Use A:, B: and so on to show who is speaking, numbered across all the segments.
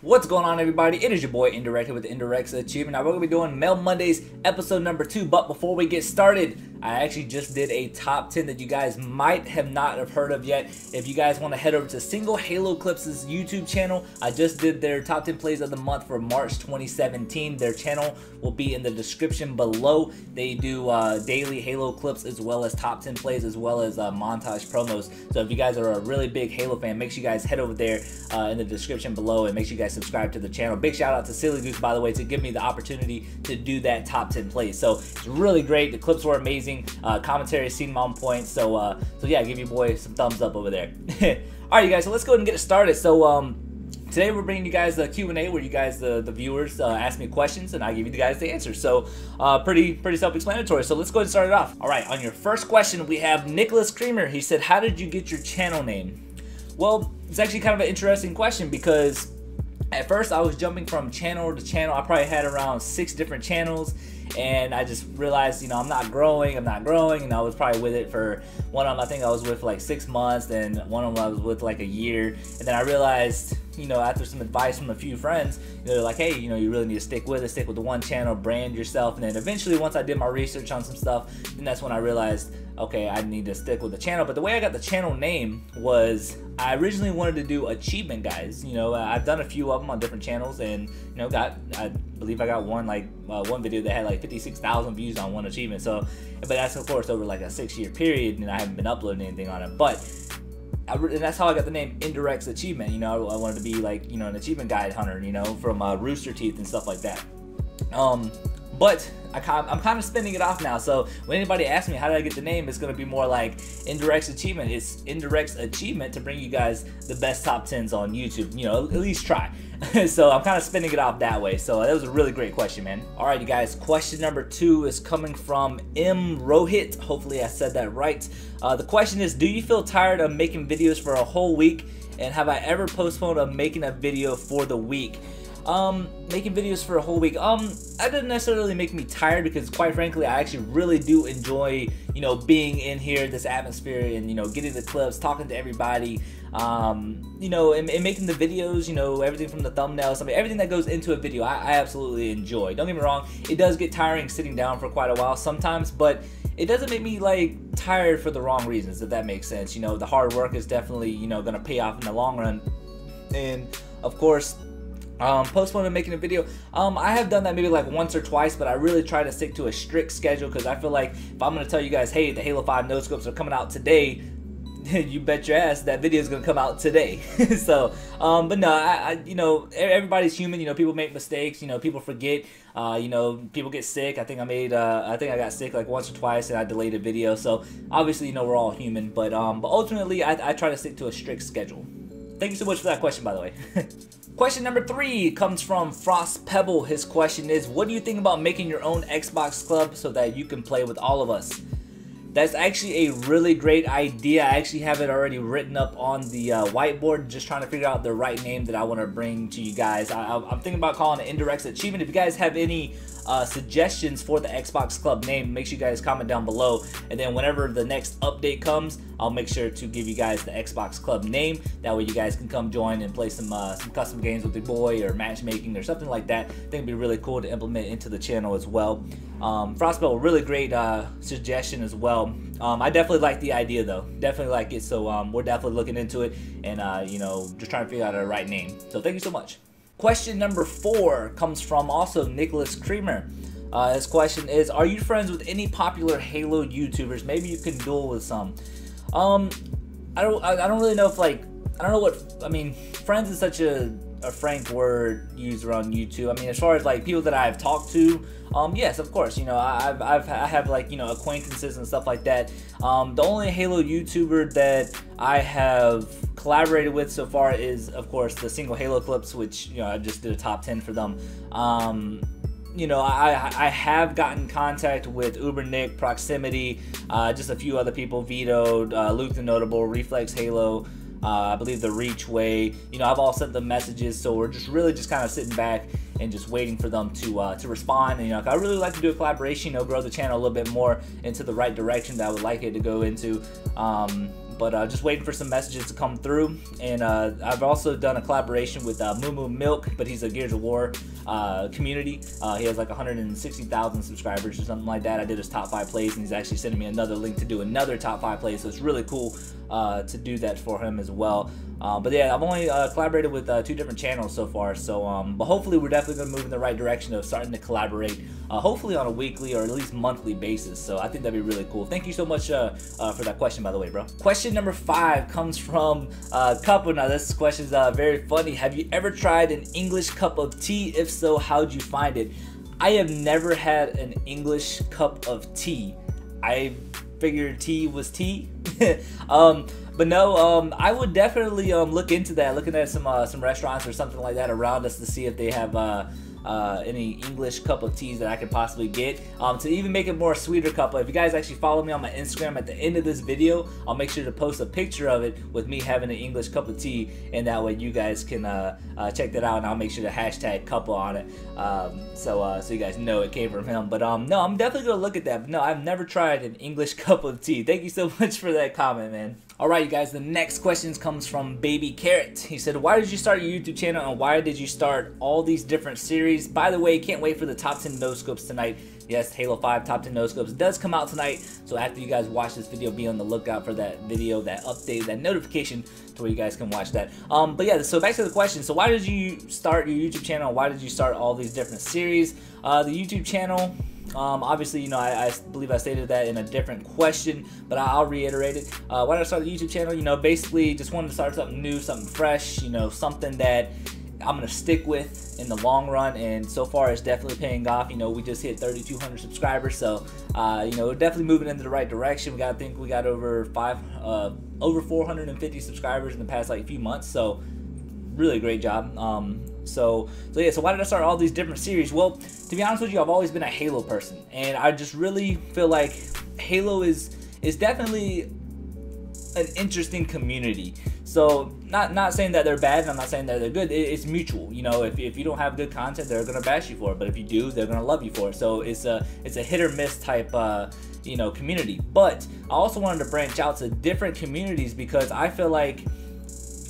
A: What's going on, everybody? It is your boy Indirect with the Indirect Achievement. Now we're gonna be doing Mail Mondays episode number 2. But before we get started, I actually just did a top 10 that you guys might not have heard of yet. If you guys want to head over to SingleHaloClips' YouTube channel, I just did their top 10 plays of the month for March 2017. Their channel will be in the description below. They do daily Halo clips as well as top 10 plays as well as montage promos. So if you guys are a really big Halo fan, make sure you guys head over there in the description below and make sure you guys subscribe to the channel. Big shout out to Silly Goose, by the way, to give me the opportunity to do that top 10 plays. So it's really great. The clips were amazing. Commentary seemed on point. So yeah, give your boy some thumbs up over there. All right, you guys. So let's go ahead and get it started. So today we're bringing you guys the Q&A where you guys, the viewers, ask me questions and I give you guys the answers. So pretty self-explanatory. So let's go ahead and start it off. All right, on your first question, we have Nicholas Creamer. He said, "How did you get your channel name?" Well, it's actually kind of an interesting question because at first I was jumping from channel to channel. I probably had around 6 different channels, and I just realized, you know, I'm not growing, and I was probably with it for one of them, I think I was with for like 6 months, then one of them I was with like a year, and then I realized, you know, after some advice from a few friends, you know, they're like, hey, you know, you really need to stick with the one channel, brand yourself. And then eventually, once I did my research on some stuff, then that's when I realized, okay, I need to stick with the channel. But the way I got the channel name was, I originally wanted to do achievement guides. You know, I've done a few of them on different channels, and you know, I believe I got one video that had like 56,000 views on one achievement. So, but that's of course over like a 6-year period, and I haven't been uploading anything on it. But and that's how I got the name Indirect Achievement. You know, I wanted to be like, you know, an achievement guide hunter, you know, from Rooster Teeth and stuff like that. But I'm kind of spinning it off now. So when anybody asks me how did I get the name, it's going to be more like Indirect Achievement. It's Indirect Achievement to bring you guys the best top 10s on YouTube. You know, at least try. So I'm kind of spinning it off that way. So that was a really great question, man. All right, you guys. Question number 2 is coming from M. Rohit. Hopefully I said that right. The question is, do you feel tired of making videos for a whole week? And have I ever postponed of making a video for the week? Making videos for a whole week, that doesn't necessarily make me tired, because quite frankly, I actually really do enjoy, you know, being in here, this atmosphere, and, you know, getting the clips, talking to everybody, you know, and making the videos, you know, everything from the thumbnails, I mean, everything that goes into a video, I absolutely enjoy. Don't get me wrong, it does get tiring sitting down for quite a while sometimes, but it doesn't make me like tired for the wrong reasons, if that makes sense. You know, the hard work is definitely, you know, gonna pay off in the long run. And of course, postponing making a video, I have done that maybe like once or twice, but I really try to stick to a strict schedule, because I feel like if I'm going to tell you guys, hey, the Halo 5 no-scopes are coming out today, you bet your ass that video is going to come out today. So, but no, you know, everybody's human. You know, people make mistakes. You know, people forget. You know, people get sick. I think I got sick like once or twice, and I delayed a video. So obviously, you know, we're all human. But ultimately, I try to stick to a strict schedule. Thank you so much for that question, by the way. Question number 3 comes from Frost Pebble. His question is, what do you think about making your own Xbox club so that you can play with all of us? That's actually a really great idea. I actually have it already written up on the whiteboard, just trying to figure out the right name that I want to bring to you guys. I'm thinking about calling it Indirect Achievement. If you guys have any suggestions for the Xbox Club name, make sure you guys comment down below, and then whenever the next update comes, I'll make sure to give you guys the Xbox Club name. That way you guys can come join and play some custom games with your boy, or matchmaking or something like that. I think it'd be really cool to implement into the channel as well. Frostbell, really great suggestion as well. I definitely like the idea though, definitely like it. So we're definitely looking into it, and you know, just trying to figure out the right name. So thank you so much. Question number 4 comes from also Nicholas Creamer. His question is, are you friends with any popular Halo YouTubers? Maybe you can duel with some. I don't really know if, like, I don't know what, I mean, friends is such a frank word used around YouTube. I mean, as far as like people that I've talked to, yes, of course, you know, I have like, you know, acquaintances and stuff like that. The only Halo YouTuber that I have collaborated with so far is, of course, the SingleHaloClips, which, you know, I just did a top 10 for them. You know, I have gotten contact with Uber Nick, Proximity, just a few other people, Vito, Luke the Notable, Reflex Halo, I believe the Reach Way. You know, I've all sent them messages, so we're just really just kind of sitting back and just waiting for them to respond. And, you know, I really like to do a collaboration, you know, grow the channel a little bit more into the right direction that I would like it to go into. but just waiting for some messages to come through. And I've also done a collaboration with Moo Moo Milk, but he's a Gears of War community. He has like 160,000 subscribers or something like that. I did his top 5 plays, and he's actually sending me another link to do another top 5 plays, so it's really cool to do that for him as well. But yeah, I've only collaborated with 2 different channels so far, so but hopefully we're definitely going to move in the right direction of starting to collaborate, hopefully on a weekly or at least monthly basis. So I think that'd be really cool. Thank you so much for that question, by the way, bro. Question number 5 comes from Couple. Now this question is very funny. Have you ever tried an English cup of tea? If so, how'd you find it? I have never had an English cup of tea. I figured tea was tea. But no, I would definitely look into that, looking at some restaurants or something like that around us to see if they have any English cup of teas that I could possibly get, to even make it more sweeter cup. If you guys actually follow me on my Instagram, at the end of this video I'll make sure to post a picture of it with me having an English cup of tea, and that way you guys can check that out, and I'll make sure to hashtag couple on it, so you guys know it came from him. But no, I'm definitely gonna look at that. But no, I've never tried an English cup of tea. Thank you so much for that comment, man. Alright, you guys, the next question comes from Baby Carrot. He said, why did you start your YouTube channel, and why did you start all these different series? By the way, can't wait for the top 10 no-scopes tonight. Yes, Halo 5 top 10 no-scopes does come out tonight, so after you guys watch this video, be on the lookout for that video, that update, that notification to where you guys can watch that. But yeah, so back to the question. So why did you start your YouTube channel? Why did you start all these different series? The YouTube channel, obviously, you know, I believe I stated that in a different question, but I'll reiterate it. Why did I start the YouTube channel? You know, basically just wanted to start something new, something fresh, you know, something that I'm gonna stick with in the long run, and so far it's definitely paying off. You know, we just hit 3,200 subscribers, so you know, we're definitely moving into the right direction. I think we got over 450 subscribers in the past like few months, so really great job. So yeah, so why did I start all these different series? Well, to be honest with you, I've always been a Halo person, and I just really feel like Halo is definitely an interesting community. So not saying that they're bad, and I'm not saying that they're good. It's mutual. You know, if you don't have good content, they're gonna bash you for it, but if you do, they're gonna love you for it. So it's a hit or miss type you know, community. But I also wanted to branch out to different communities, because I feel like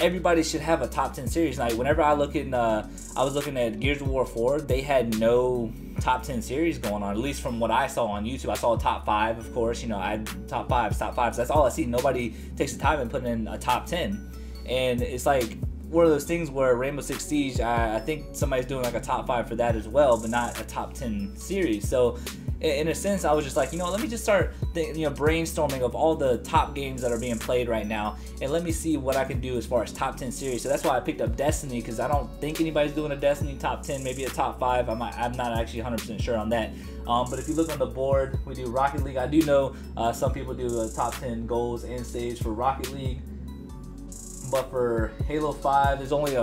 A: everybody should have a top 10 series. Like whenever I look at I was looking at Gears of War 4, they had no top 10 series going on, at least from what I saw on YouTube. I saw a top 5, of course, you know, I top fives, that's all I see. Nobody takes the time and put in a top 10, and it's like one of those things where Rainbow Six Siege, I think somebody's doing like a top 5 for that as well, but not a top 10 series. So in a sense, I was just like, you know, let me just start brainstorming of all the top games that are being played right now, and let me see what I can do as far as top 10 series. So that's why I picked up Destiny, because I don't think anybody's doing a Destiny top 10, maybe a top 5. I'm not actually 100% sure on that. But if you look on the board, we do Rocket League. I do know some people do a top 10 goals and saves for Rocket League, but for Halo 5, there's only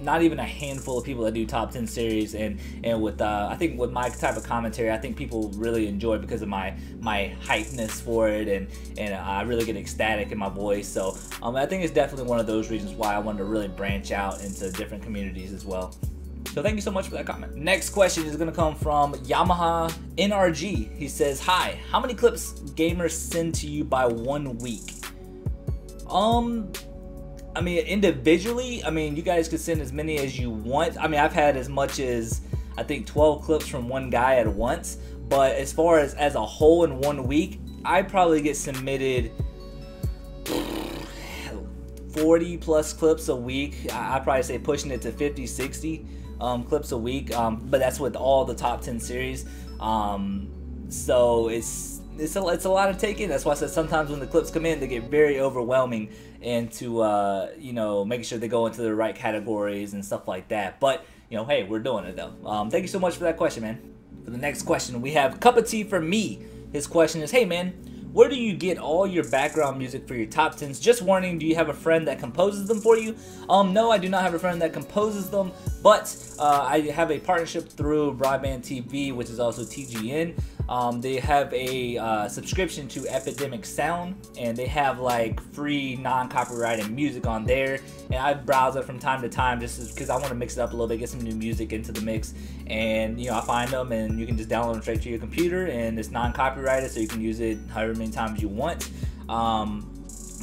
A: not even a handful of people that do top 10 series, and with I think with my type of commentary, I think people really enjoy it because of my hypeness for it, and I really get ecstatic in my voice. So I think it's definitely one of those reasons why I wanted to really branch out into different communities as well. So thank you so much for that comment. Next question is going to come from Yamaha NRG. He says, hi, how many clips gamers send to you by 1 week? I mean, individually, I mean, you guys could send as many as you want. I mean, I've had as much as, I think, 12 clips from one guy at once. But as far as a whole in 1 week, I probably get submitted 40 plus clips a week. I'd probably say pushing it to 50, 60 clips a week. But that's with all the top 10 series. So it's a lot to take in. That's why I said sometimes when the clips come in, they get very overwhelming, and to you know, making sure they go into the right categories and stuff like that. But you know, hey, we're doing it though. Thank you so much for that question, man. For the next question, we have Cup of Tea for Me. His question is, hey man, where do you get all your background music for your top 10s? Just warning, do you have a friend that composes them for you? No, I do not have a friend that composes them, but I have a partnership through Broadband TV, which is also TGN. They have a subscription to Epidemic Sound, and they have like free non-copyrighted music on there, and I browse it from time to time just because I want to mix it up a little bit, get some new music into the mix. And you know, I find them, and you can just download them straight to your computer, and it's non-copyrighted, so you can use it however many times you want.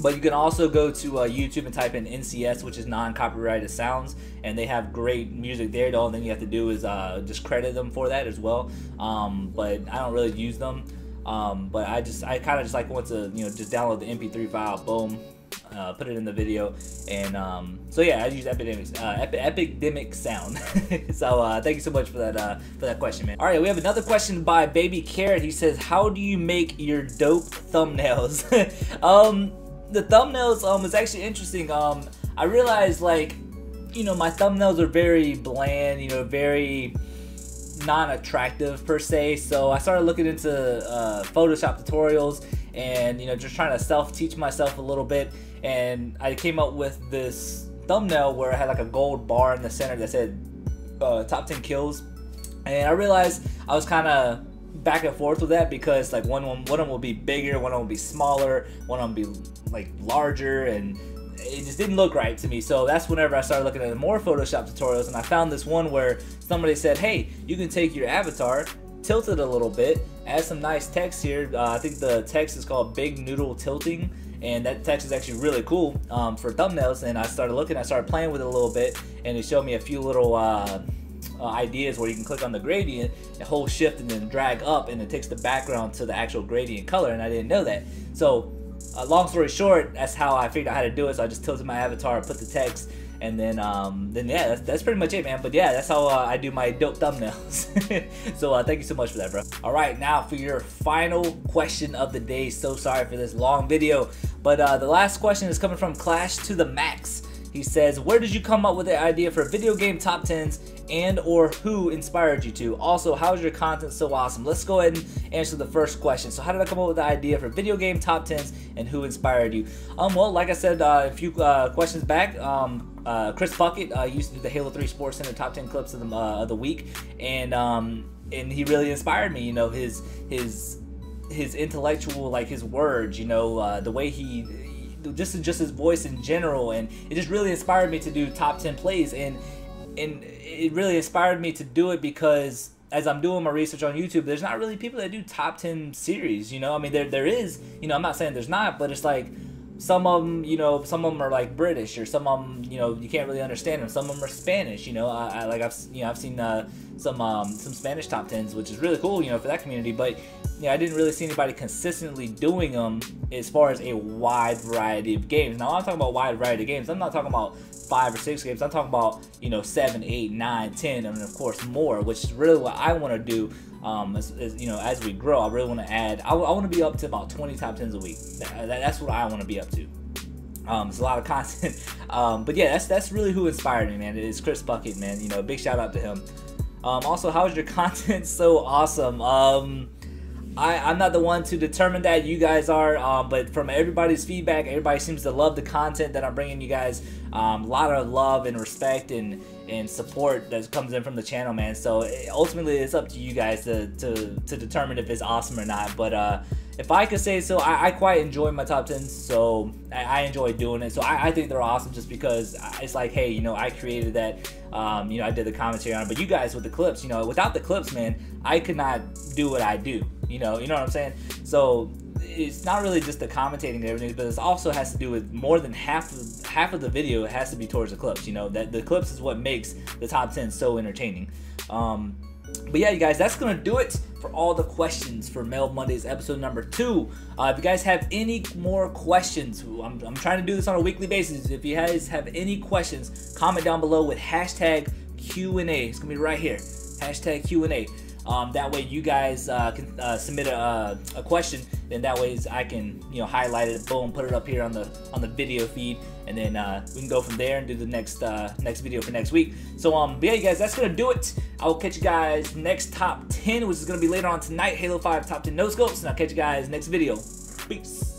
A: But you can also go to YouTube and type in NCS, which is non-copyrighted sounds, and they have great music there. The only thing you have to do is just credit them for that as well. But I don't really use them. But I kind of just like want to, you know, just download the MP3 file, boom, put it in the video, and so yeah, I use Epidemic Sound. So thank you so much for that question, man. All right, we have another question by Baby Carrot. He says, how do you make your dope thumbnails? The thumbnails is actually interesting. I realized, like, you know, my thumbnails are very bland, you know, very non-attractive per se. So I started looking into Photoshop tutorials and, you know, just trying to self-teach myself a little bit. And I came up with this thumbnail where I had like a gold bar in the center that said top 10 kills. And I realized I was kind of back and forth with that, because like one of them will be bigger, one of them will be smaller, one of them will be like larger, and it just didn't look right to me. So that's whenever I started looking at more Photoshop tutorials, and I found this one where somebody said, hey, you can take your avatar, tilt it a little bit, add some nice text here. I think the text is called Big Noodle Tilting, and that text is actually really cool for thumbnails. And I started looking, I started playing with it a little bit, and it showed me a few little ideas where you can click on the gradient and hold shift and then drag up, and it takes the background to the actual gradient color, and I didn't know that. So long story short, that's how I figured out how to do it. So I just tilted my avatar, put the text, and then yeah, that's pretty much it, man. But yeah, that's how I do my dope thumbnails. So thank you so much for that, bro. All right, now for your final question of the day. So sorry for this long video, but the last question is coming from Clash to the Max. He says, where did you come up with the idea for video game top 10s, and or who inspired you to? Also, how is your content so awesome? Let's go ahead and answer the first question. So how did I come up with the idea for video game top 10s, and who inspired you? Well, like I said a few questions back, Chris Puckett used to do the Halo 3 Sports Center top 10 clips of the week, and he really inspired me. You know, his intellectual, like his words, you know, the way he just his voice in general, and it just really inspired me to do top 10 plays, and it really inspired me to do it because as I'm doing my research on YouTube, there's not really people that do top 10 series, you know. I mean, there is, you know, I'm not saying there's not, but it's like some of them, you know, some of them are like British, or some of them, you know, you can't really understand them. Some of them are Spanish, you know. I've seen some Spanish top 10s, which is really cool, you know, for that community. But yeah, I didn't really see anybody consistently doing them as far as a wide variety of games. Now, I'm talking about wide variety of games. I'm not talking about 5 or 6 games. I'm talking about, you know, 7, 8, 9, 10, and of course more, which is really what I want to do. You know, as we grow, I really want to add. I want to be up to about 20 top 10s a week. That's what I want to be up to. It's a lot of content, but yeah, that's really who inspired me, man. It is Chris Puckett, man. You know, big shout out to him. Also, how is your content so awesome? I'm not the one to determine that, you guys are, but from everybody's feedback, everybody seems to love the content that I'm bringing you guys. A lot of love and respect and support that comes in from the channel, man. So ultimately, it's up to you guys to determine if it's awesome or not. But if I could say so, I quite enjoy my top 10s, so I enjoy doing it. So I think they're awesome just because it's like, hey, you know, I created that, you know, I did the commentary on it. But you guys with the clips, you know, without the clips, man, I could not do what I do. You know what I'm saying? So it's not really just the commentating and everything, but it also has to do with more than half of the video. It has to be towards the clips. You know, that the clips is what makes the top 10 so entertaining. But yeah, you guys, that's gonna do it for all the questions for Mail Mondays episode number 2. If you guys have any more questions, I'm trying to do this on a weekly basis. If you guys have any questions, comment down below with hashtag Q&A. It's gonna be right here, hashtag Q&A. That way you guys can submit a question, and that way I can, you know, highlight it, boom, put it up here on the video feed, and then we can go from there and do the next video for next week. So but yeah, you guys, that's gonna do it. I will catch you guys next top 10, which is gonna be later on tonight, Halo 5 top 10 no scopes, and I'll catch you guys next video. Peace.